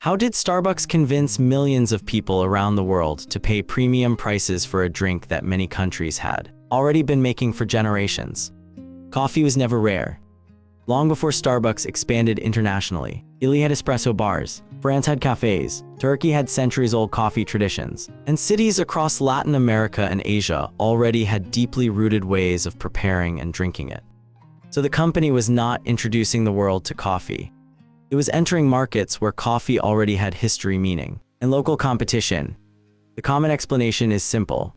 How did Starbucks convince millions of people around the world to pay premium prices for a drink that many countries had already been making for generations? Coffee was never rare. Long before Starbucks expanded internationally, Italy had espresso bars, France had cafes, Turkey had centuries-old coffee traditions, and cities across Latin America and Asia already had deeply rooted ways of preparing and drinking it. So the company was not introducing the world to coffee. It was entering markets where coffee already had history, meaning, and local competition. The common explanation is simple.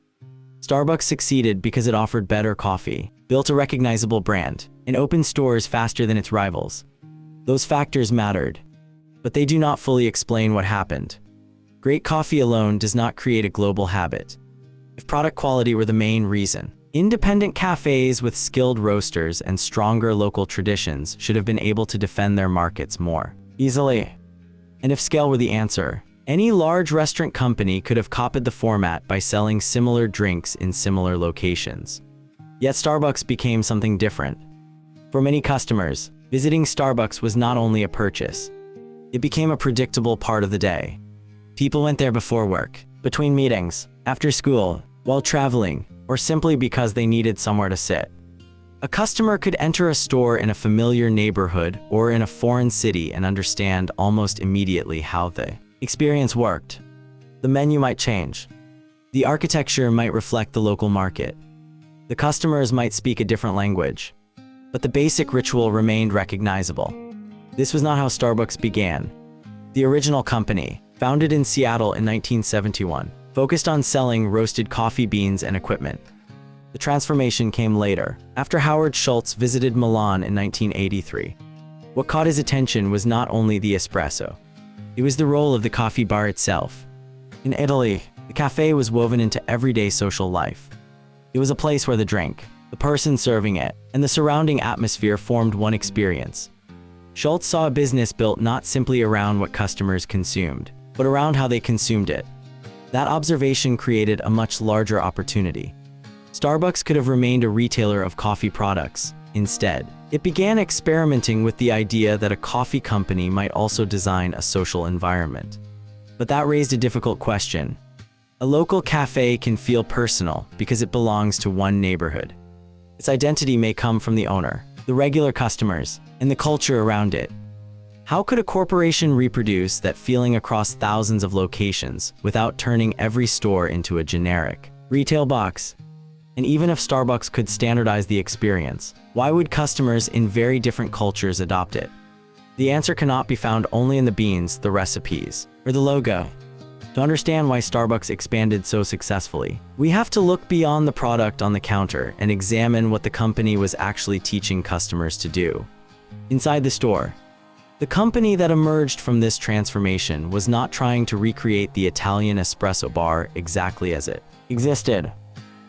Starbucks succeeded because it offered better coffee, built a recognizable brand, and opened stores faster than its rivals. Those factors mattered, but they do not fully explain what happened. Great coffee alone does not create a global habit. If product quality were the main reason, independent cafes with skilled roasters and stronger local traditions should have been able to defend their markets more easily. And if scale were the answer, any large restaurant company could have copied the format by selling similar drinks in similar locations. Yet Starbucks became something different. For many customers, visiting Starbucks was not only a purchase. It became a predictable part of the day. People went there before work, between meetings, after school, while traveling, or simply because they needed somewhere to sit. A customer could enter a store in a familiar neighborhood or in a foreign city and understand almost immediately how the experience worked. The menu might change. The architecture might reflect the local market. The customers might speak a different language. But the basic ritual remained recognizable. This was not how Starbucks began. The original company, founded in Seattle in 1971, focused on selling roasted coffee beans and equipment. The transformation came later, after Howard Schultz visited Milan in 1983. What caught his attention was not only the espresso. It was the role of the coffee bar itself. In Italy, the cafe was woven into everyday social life. It was a place where the drink, the person serving it, and the surrounding atmosphere formed one experience. Schultz saw a business built not simply around what customers consumed, but around how they consumed it. That observation created a much larger opportunity. Starbucks could have remained a retailer of coffee products. Instead, it began experimenting with the idea that a coffee company might also design a social environment. But that raised a difficult question. A local cafe can feel personal because it belongs to one neighborhood. Its identity may come from the owner, the regular customers, and the culture around it. How could a corporation reproduce that feeling across thousands of locations without turning every store into a generic retail box? And even if Starbucks could standardize the experience, why would customers in very different cultures adopt it? The answer cannot be found only in the beans, the recipes, or the logo. To understand why Starbucks expanded so successfully, we have to look beyond the product on the counter and examine what the company was actually teaching customers to do. Inside the store, the company that emerged from this transformation was not trying to recreate the Italian espresso bar exactly as it existed.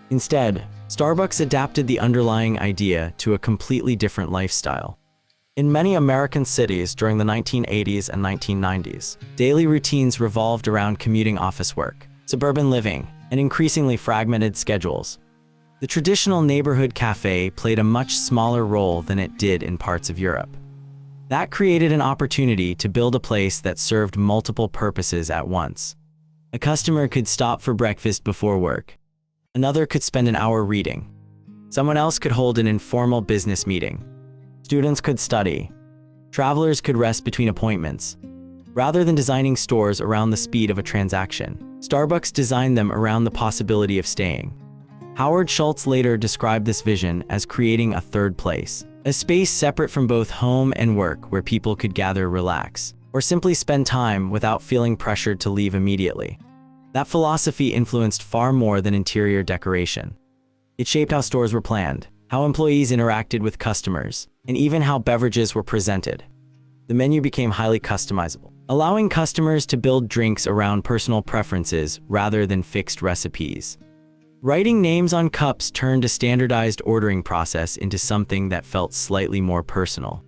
Instead, Starbucks adapted the underlying idea to a completely different lifestyle. In many American cities during the 1980s and 1990s, daily routines revolved around commuting office work, suburban living, and increasingly fragmented schedules. The traditional neighborhood cafe played a much smaller role than it did in parts of Europe. That created an opportunity to build a place that served multiple purposes at once. A customer could stop for breakfast before work. Another could spend an hour reading. Someone else could hold an informal business meeting. Students could study. Travelers could rest between appointments. Rather than designing stores around the speed of a transaction, Starbucks designed them around the possibility of staying. Howard Schultz later described this vision as creating a third place, a space separate from both home and work where people could gather, relax, or simply spend time without feeling pressured to leave immediately. That philosophy influenced far more than interior decoration. It shaped how stores were planned, how employees interacted with customers, and even how beverages were presented. The menu became highly customizable, allowing customers to build drinks around personal preferences rather than fixed recipes. Writing names on cups turned a standardized ordering process into something that felt slightly more personal.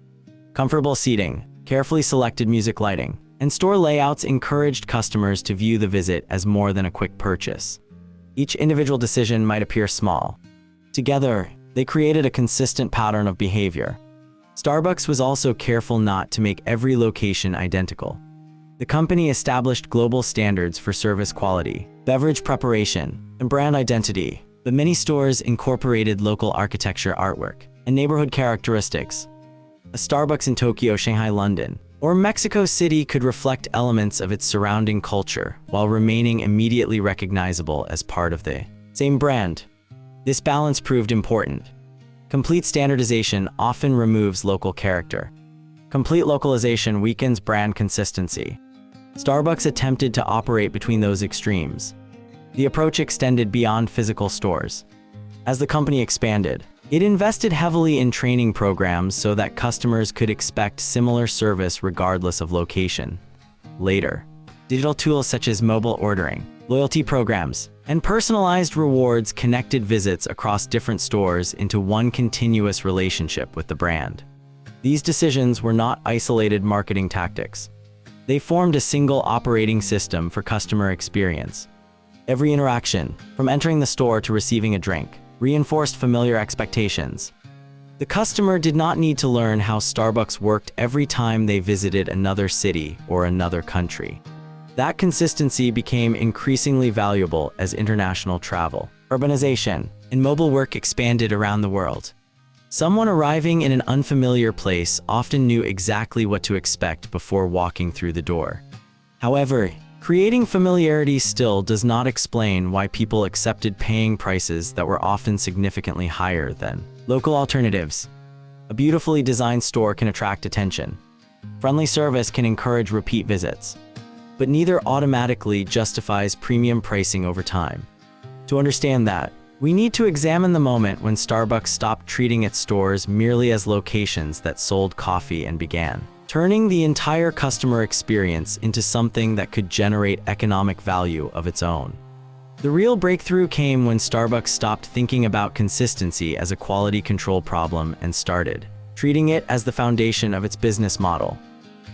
Comfortable seating, carefully selected music lighting, and store layouts encouraged customers to view the visit as more than a quick purchase. Each individual decision might appear small. Together, they created a consistent pattern of behavior. Starbucks was also careful not to make every location identical. The company established global standards for service quality, beverage preparation, and brand identity, but many stores incorporated local architecture, artwork, and neighborhood characteristics. A Starbucks in Tokyo, Shanghai, London, or Mexico City could reflect elements of its surrounding culture while remaining immediately recognizable as part of the same brand. This balance proved important. Complete standardization often removes local character. Complete localization weakens brand consistency. Starbucks attempted to operate between those extremes. The approach extended beyond physical stores. As the company expanded, it invested heavily in training programs so that customers could expect similar service regardless of location. Later, digital tools such as mobile ordering, loyalty programs, and personalized rewards connected visits across different stores into one continuous relationship with the brand. These decisions were not isolated marketing tactics. They formed a single operating system for customer experience. Every interaction, from entering the store to receiving a drink, reinforced familiar expectations. The customer did not need to learn how Starbucks worked every time they visited another city or another country. That consistency became increasingly valuable as international travel, urbanization, and mobile work expanded around the world. Someone arriving in an unfamiliar place often knew exactly what to expect before walking through the door. However, creating familiarity still does not explain why people accepted paying prices that were often significantly higher than local alternatives. A beautifully designed store can attract attention. Friendly service can encourage repeat visits. But neither automatically justifies premium pricing over time. To understand that, we need to examine the moment when Starbucks stopped treating its stores merely as locations that sold coffee and began turning the entire customer experience into something that could generate economic value of its own. The real breakthrough came when Starbucks stopped thinking about consistency as a quality control problem and started treating it as the foundation of its business model.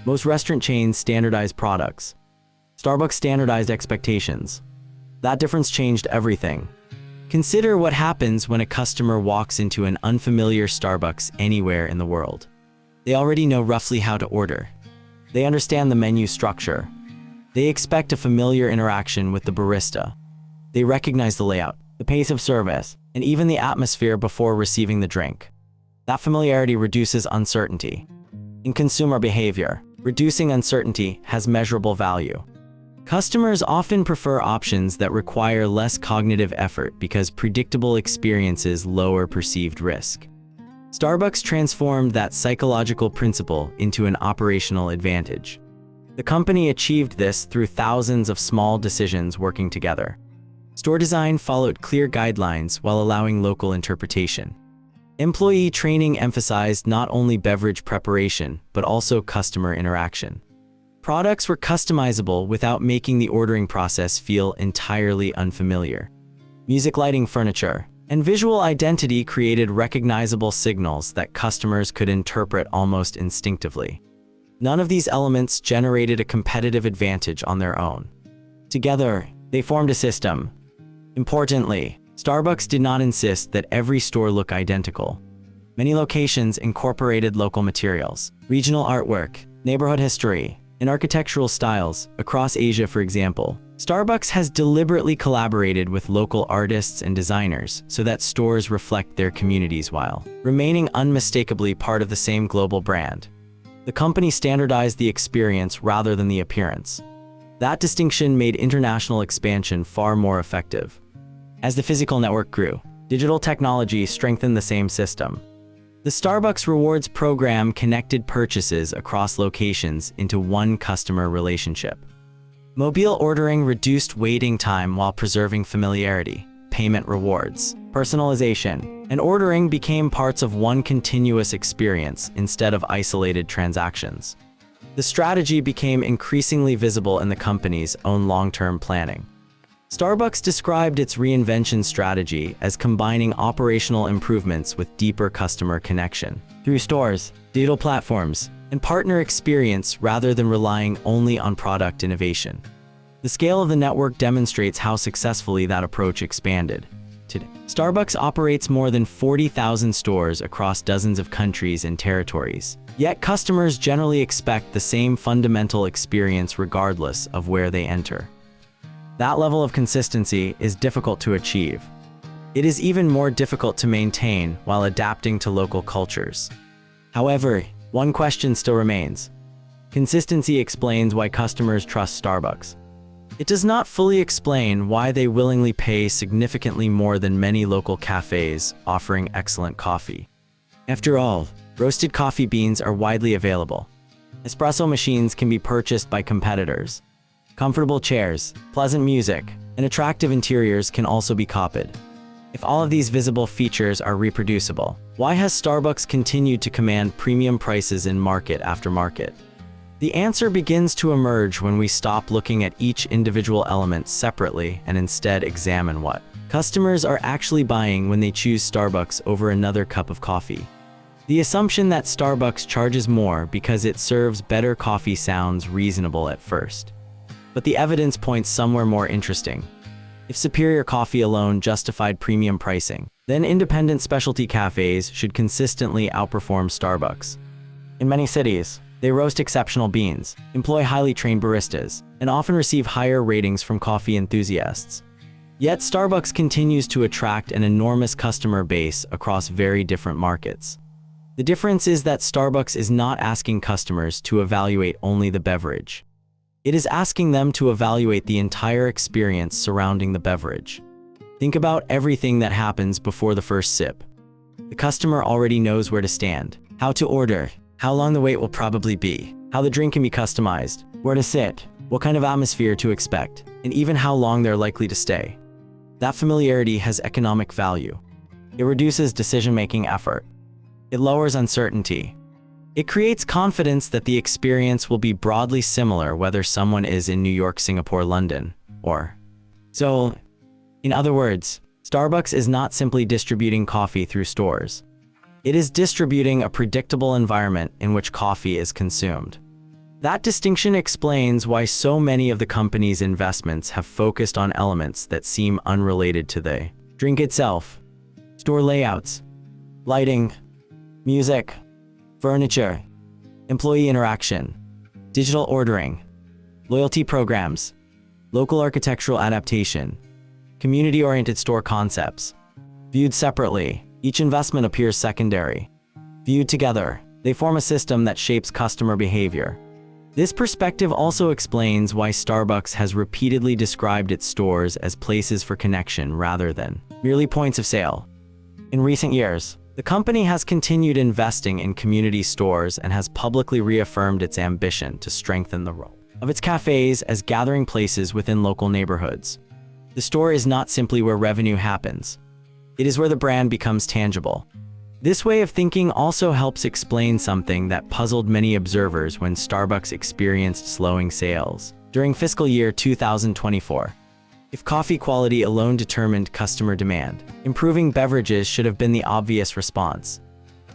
Most restaurant chains standardize products. Starbucks standardized expectations. That difference changed everything. Consider what happens when a customer walks into an unfamiliar Starbucks anywhere in the world. They already know roughly how to order. They understand the menu structure. They expect a familiar interaction with the barista. They recognize the layout, the pace of service, and even the atmosphere before receiving the drink. That familiarity reduces uncertainty. In consumer behavior, reducing uncertainty has measurable value. Customers often prefer options that require less cognitive effort because predictable experiences lower perceived risk. Starbucks transformed that psychological principle into an operational advantage. The company achieved this through thousands of small decisions working together. Store design followed clear guidelines while allowing local interpretation. Employee training emphasized not only beverage preparation, but also customer interaction. Products were customizable without making the ordering process feel entirely unfamiliar. Music, lighting, furniture, and visual identity created recognizable signals that customers could interpret almost instinctively. None of these elements generated a competitive advantage on their own. Together, they formed a system. Importantly, Starbucks did not insist that every store look identical. Many locations incorporated local materials, regional artwork, neighborhood history, and architectural styles. Across Asia, for example, Starbucks has deliberately collaborated with local artists and designers so that stores reflect their communities while remaining unmistakably part of the same global brand. The company standardized the experience rather than the appearance. That distinction made international expansion far more effective. As the physical network grew, digital technology strengthened the same system. The Starbucks Rewards program connected purchases across locations into one customer relationship. Mobile ordering reduced waiting time while preserving familiarity. Payment rewards, personalization, and ordering became parts of one continuous experience instead of isolated transactions. The strategy became increasingly visible in the company's own long-term planning. Starbucks described its reinvention strategy as combining operational improvements with deeper customer connection through stores, digital platforms, and partner experience rather than relying only on product innovation. The scale of the network demonstrates how successfully that approach expanded. Today, Starbucks operates more than 40,000 stores across dozens of countries and territories. Yet customers generally expect the same fundamental experience regardless of where they enter. That level of consistency is difficult to achieve. It is even more difficult to maintain while adapting to local cultures. However, one question still remains. Consistency explains why customers trust Starbucks. It does not fully explain why they willingly pay significantly more than many local cafes offering excellent coffee. After all, roasted coffee beans are widely available. Espresso machines can be purchased by competitors. Comfortable chairs, pleasant music, and attractive interiors can also be copied. If all of these visible features are reproducible, why has Starbucks continued to command premium prices in market after market? The answer begins to emerge when we stop looking at each individual element separately and instead examine what customers are actually buying when they choose Starbucks over another cup of coffee. The assumption that Starbucks charges more because it serves better coffee sounds reasonable at first. But the evidence points somewhere more interesting. If superior coffee alone justified premium pricing, then independent specialty cafes should consistently outperform Starbucks. In many cities, they roast exceptional beans, employ highly trained baristas, and often receive higher ratings from coffee enthusiasts. Yet Starbucks continues to attract an enormous customer base across very different markets. The difference is that Starbucks is not asking customers to evaluate only the beverage. It is asking them to evaluate the entire experience surrounding the beverage. Think about everything that happens before the first sip. The customer already knows where to stand, how to order, how long the wait will probably be, how the drink can be customized, where to sit, what kind of atmosphere to expect, and even how long they're likely to stay. That familiarity has economic value. It reduces decision-making effort. It lowers uncertainty. It creates confidence that the experience will be broadly similar whether someone is in New York, Singapore, London, or Seoul. In other words, Starbucks is not simply distributing coffee through stores. It is distributing a predictable environment in which coffee is consumed. That distinction explains why so many of the company's investments have focused on elements that seem unrelated to the drink itself. Store layouts, lighting, music, furniture, employee interaction, digital ordering, loyalty programs, local architectural adaptation, community-oriented store concepts. Viewed separately, each investment appears secondary. Viewed together, they form a system that shapes customer behavior. This perspective also explains why Starbucks has repeatedly described its stores as places for connection rather than merely points of sale. In recent years, the company has continued investing in community stores and has publicly reaffirmed its ambition to strengthen the role of its cafes as gathering places within local neighborhoods. The store is not simply where revenue happens. It is where the brand becomes tangible. This way of thinking also helps explain something that puzzled many observers when Starbucks experienced slowing sales during fiscal year 2024. If coffee quality alone determined customer demand, improving beverages should have been the obvious response.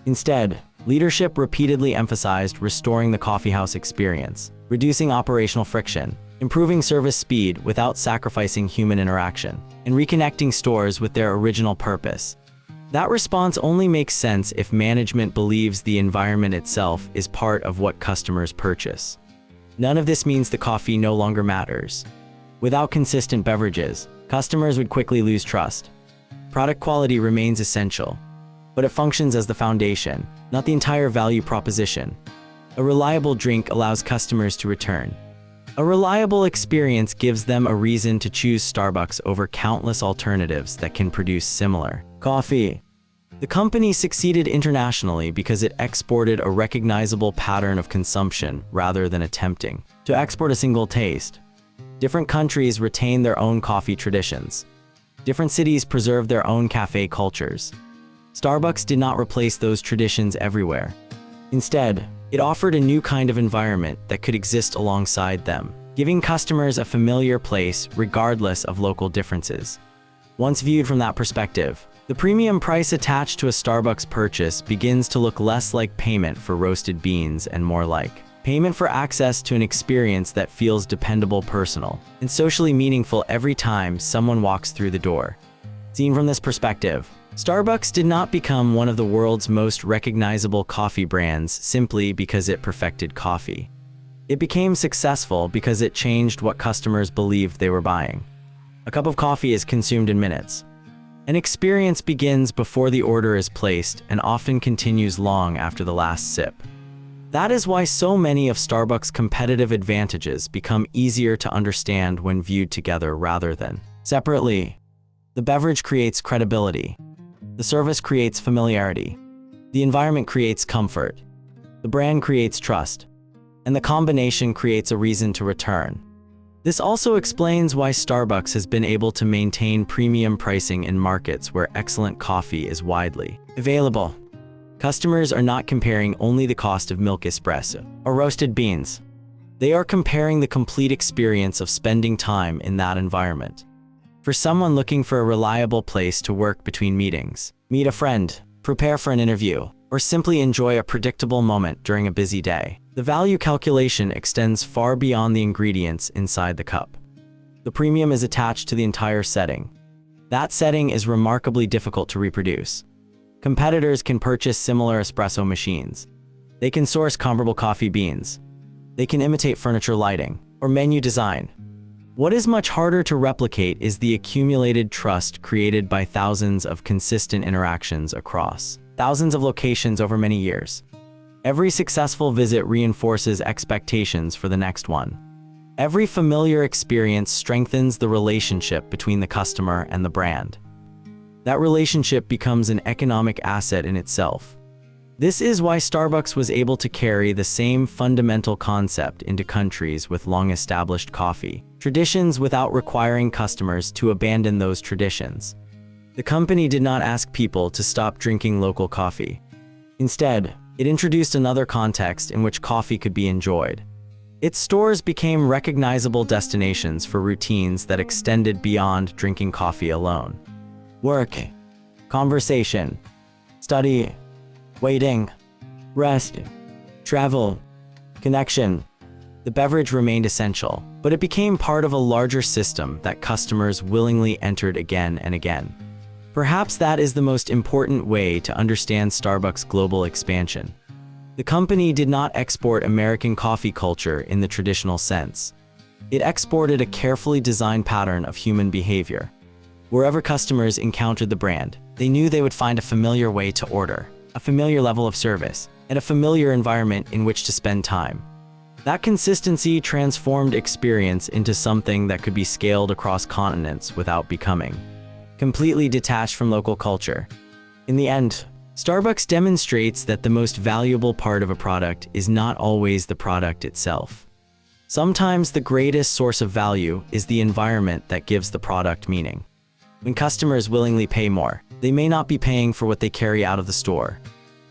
Instead, leadership repeatedly emphasized restoring the coffeehouse experience, reducing operational friction, improving service speed without sacrificing human interaction, and reconnecting stores with their original purpose. That response only makes sense if management believes the environment itself is part of what customers purchase. None of this means the coffee no longer matters. Without consistent beverages, customers would quickly lose trust. Product quality remains essential, but it functions as the foundation, not the entire value proposition. A reliable drink allows customers to return. A reliable experience gives them a reason to choose Starbucks over countless alternatives that can produce similar coffee. The company succeeded internationally because it exported a recognizable pattern of consumption rather than attempting to export a single taste. Different countries retain their own coffee traditions. Different cities preserve their own cafe cultures. Starbucks did not replace those traditions everywhere. Instead, it offered a new kind of environment that could exist alongside them, giving customers a familiar place regardless of local differences. Once viewed from that perspective, the premium price attached to a Starbucks purchase begins to look less like payment for roasted beans and more like payment for access to an experience that feels dependable, personal, and socially meaningful every time someone walks through the door. Seen from this perspective, Starbucks did not become one of the world's most recognizable coffee brands simply because it perfected coffee. It became successful because it changed what customers believed they were buying. A cup of coffee is consumed in minutes. An experience begins before the order is placed and often continues long after the last sip. That is why so many of Starbucks' competitive advantages become easier to understand when viewed together rather than separately. The beverage creates credibility. The service creates familiarity. The environment creates comfort. The brand creates trust. And the combination creates a reason to return. This also explains why Starbucks has been able to maintain premium pricing in markets where excellent coffee is widely available. Customers are not comparing only the cost of milk espresso or roasted beans. They are comparing the complete experience of spending time in that environment. For someone looking for a reliable place to work between meetings, meet a friend, prepare for an interview, or simply enjoy a predictable moment during a busy day, the value calculation extends far beyond the ingredients inside the cup. The premium is attached to the entire setting. That setting is remarkably difficult to reproduce. Competitors can purchase similar espresso machines. They can source comparable coffee beans. They can imitate furniture lighting or menu design. What is much harder to replicate is the accumulated trust created by thousands of consistent interactions across thousands of locations over many years. Every successful visit reinforces expectations for the next one. Every familiar experience strengthens the relationship between the customer and the brand. That relationship becomes an economic asset in itself. This is why Starbucks was able to carry the same fundamental concept into countries with long-established coffee traditions without requiring customers to abandon those traditions. The company did not ask people to stop drinking local coffee. Instead, it introduced another context in which coffee could be enjoyed. Its stores became recognizable destinations for routines that extended beyond drinking coffee alone. Work, conversation, study, waiting, rest, travel, connection. The beverage remained essential, but it became part of a larger system that customers willingly entered again and again. Perhaps that is the most important way to understand Starbucks' global expansion. The company did not export American coffee culture in the traditional sense. It exported a carefully designed pattern of human behavior. Wherever customers encountered the brand, they knew they would find a familiar way to order, a familiar level of service, and a familiar environment in which to spend time. That consistency transformed experience into something that could be scaled across continents without becoming completely detached from local culture. In the end, Starbucks demonstrates that the most valuable part of a product is not always the product itself. Sometimes the greatest source of value is the environment that gives the product meaning. When customers willingly pay more, they may not be paying for what they carry out of the store.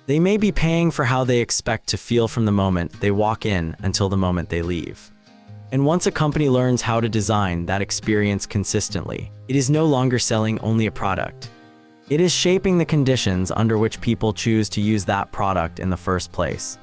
They may be paying for how they expect to feel from the moment they walk in until the moment they leave. And once a company learns how to design that experience consistently, it is no longer selling only a product. It is shaping the conditions under which people choose to use that product in the first place.